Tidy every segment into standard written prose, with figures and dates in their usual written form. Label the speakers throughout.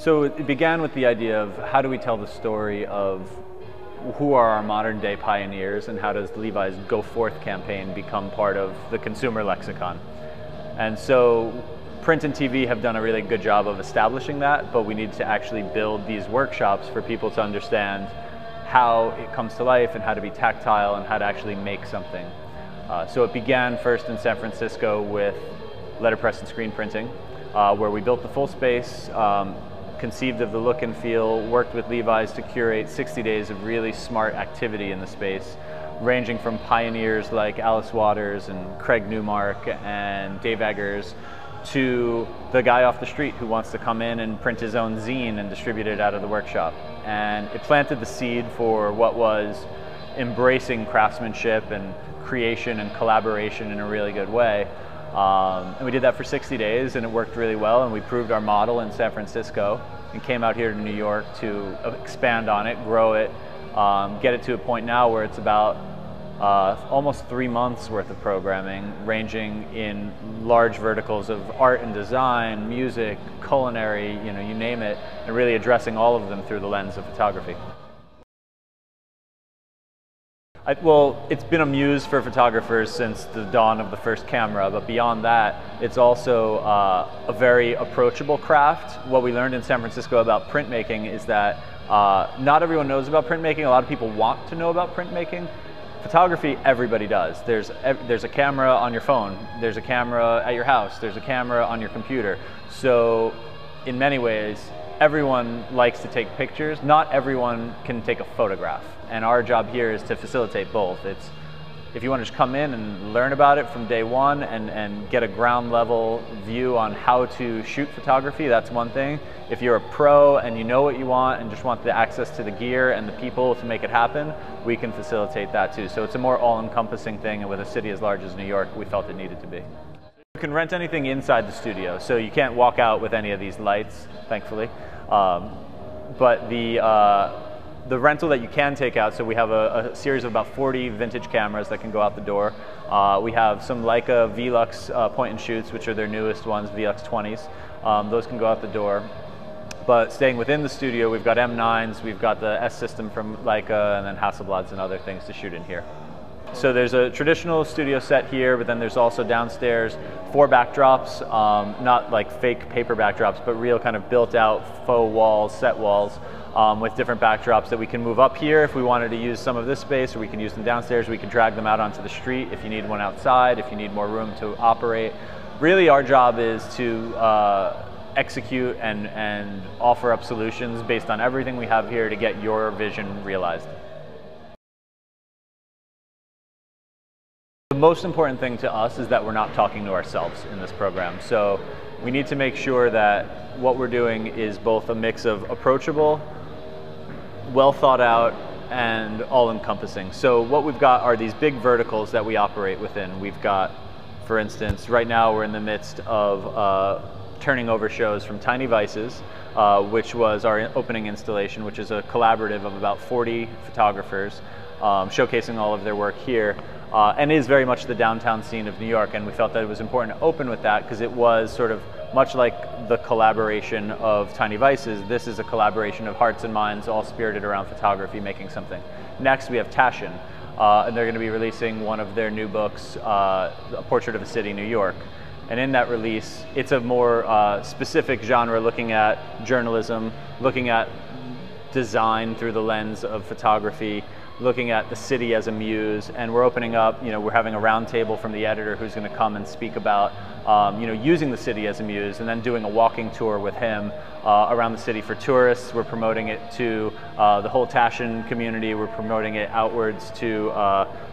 Speaker 1: So it began with the idea of how do we tell the story of who are our modern day pioneers and how does Levi's Go Forth campaign become part of the consumer lexicon. And so print and TV have done a really good job of establishing that, but we need to actually build these workshops for people to understand how it comes to life and how to be tactile and how to actually make something. So it began first in San Francisco with letterpress and screen printing, where we built the full space, conceived of the look and feel, worked with Levi's to curate 60 days of really smart activity in the space, ranging from pioneers like Alice Waters and Craig Newmark and Dave Eggers to the guy off the street who wants to come in and print his own zine and distribute it out of the workshop. And it planted the seed for what was embracing craftsmanship and creation and collaboration in a really good way. And we did that for 60 days and it worked really well, and we proved our model in San Francisco and came out here to New York to expand on it, grow it, get it to a point now where it's about almost 3 months worth of programming, ranging in large verticals of art and design, music, culinary, you name it, and really addressing all of them through the lens of photography. Well, it's been a muse for photographers since the dawn of the first camera, but beyond that, it's also a very approachable craft. What we learned in San Francisco about printmaking is that not everyone knows about printmaking. A lot of people want to know about printmaking. Photography, everybody does. There's a camera on your phone, there's a camera at your house, there's a camera on your computer. So in many ways, everyone likes to take pictures. Not everyone can take a photograph. And our job here is to facilitate both. If you want to just come in and learn about it from day one and get a ground level view on how to shoot photography, that's one thing. If you're a pro and you know what you want and just want the access to the gear and the people to make it happen, we can facilitate that too. So it's a more all-encompassing thing, and with a city as large as New York, we felt it needed to be. You can rent anything inside the studio, so you can't walk out with any of these lights, thankfully. But the rental that you can take out, so we have a series of about 40 vintage cameras that can go out the door. We have some Leica Velux point and shoots, which are their newest ones, Velux 20s. Those can go out the door. But staying within the studio, we've got M9s, we've got the S system from Leica, and then Hasselblads and other things to shoot in here. So there's a traditional studio set here, but then there's also downstairs 4 backdrops, not like fake paper backdrops, but real kind of built out faux walls, set walls, with different backdrops that we can move up here if we wanted to use some of this space, or we can use them downstairs. We can drag them out onto the street if you need one outside, if you need more room to operate. Really our job is to execute and offer up solutions based on everything we have here to get your vision realized. The most important thing to us is that we're not talking to ourselves in this program. So we need to make sure that what we're doing is both a mix of approachable, well thought out, and all-encompassing. So what we've got are these big verticals that we operate within. We've got, for instance, right now we're in the midst of turning over shows from Tiny Vices, which was our opening installation, which is a collaborative of about 40 photographers showcasing all of their work here. And is very much the downtown scene of New York, and we felt that it was important to open with that because it was sort of much like the collaboration of Tiny Vices. This is a collaboration of hearts and minds all spirited around photography, making something. Next we have Tashin, and they're going to be releasing one of their new books, A Portrait of a City, New York. And in that release, it's a more specific genre, looking at journalism, looking at design through the lens of photography, looking at the city as a muse, and we're opening up, we're having a round table from the editor who's going to come and speak about, using the city as a muse, and then doing a walking tour with him around the city for tourists. We're promoting it to the whole Tashin community. We're promoting it outwards to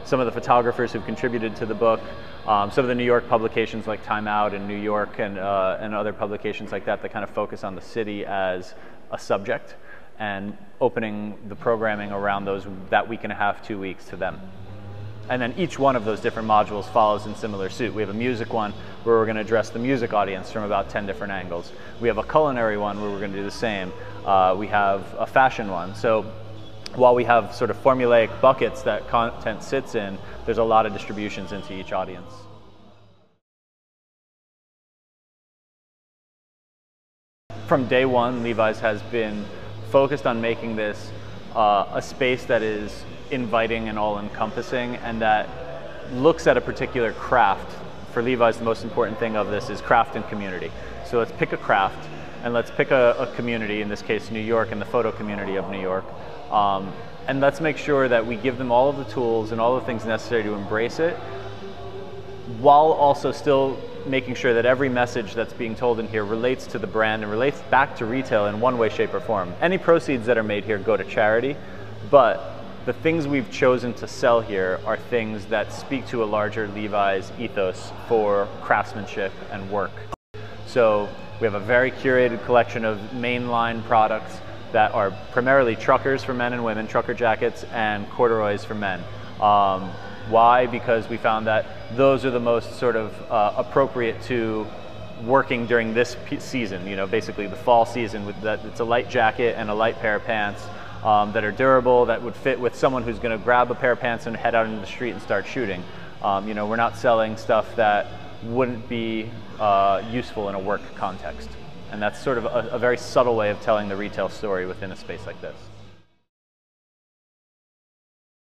Speaker 1: some of the photographers who've contributed to the book. Some of the New York publications like Time Out in New York and other publications like that kind of focus on the city as a subject, and opening the programming around that week and a half, 2 weeks to them. And then each one of those different modules follows in similar suit. We have a music one where we're going to address the music audience from about 10 different angles. We have a culinary one where we're going to do the same. We have a fashion one. So while we have sort of formulaic buckets that content sits in, there's a lot of distributions into each audience. from day one, Levi's has been focused on making this a space that is inviting and all-encompassing, and that looks at a particular craft. For Levi's, the most important thing of this is craft and community. So let's pick a craft, and let's pick a community, in this case New York and the photo community of New York, and let's make sure that we give them all of the tools and all the things necessary to embrace it, while also still making sure that every message that's being told in here relates to the brand and relates back to retail in one way, shape, or form. Any proceeds that are made here go to charity, but the things we've chosen to sell here are things that speak to a larger Levi's ethos for craftsmanship and work. So we have a very curated collection of mainline products that are primarily truckers for men and women, trucker jackets, and corduroys for men. Why? Because we found that those are the most sort of appropriate to working during this season, you know, basically the fall season, with that it's a light jacket and a light pair of pants that are durable, that would fit with someone who's going to grab a pair of pants and head out into the street and start shooting. You know, we're not selling stuff that wouldn't be useful in a work context. And that's sort of a very subtle way of telling the retail story within a space like this.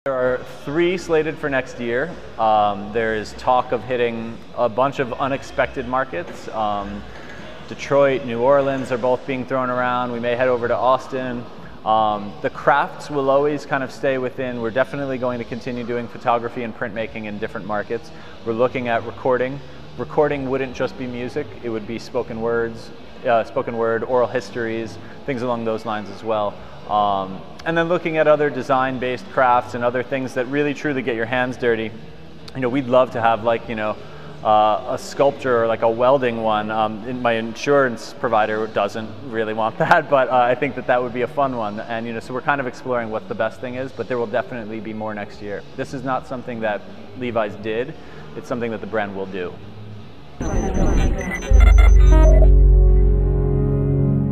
Speaker 1: There are 3 slated for next year. There is talk of hitting a bunch of unexpected markets. Detroit, New Orleans are both being thrown around. We may head over to Austin. The crafts will always kind of stay within. We're definitely going to continue doing photography and printmaking in different markets. We're looking at recording. Recording wouldn't just be music, it would be spoken word, oral histories, things along those lines as well. And then looking at other design-based crafts and other things that really truly get your hands dirty. You know, we'd love to have, like, you know, a sculpture or like a welding one. My insurance provider doesn't really want that, but I think that that would be a fun one. And, you know, so we're kind of exploring what the best thing is, but there will definitely be more next year. This is not something that Levi's did, it's something that the brand will do.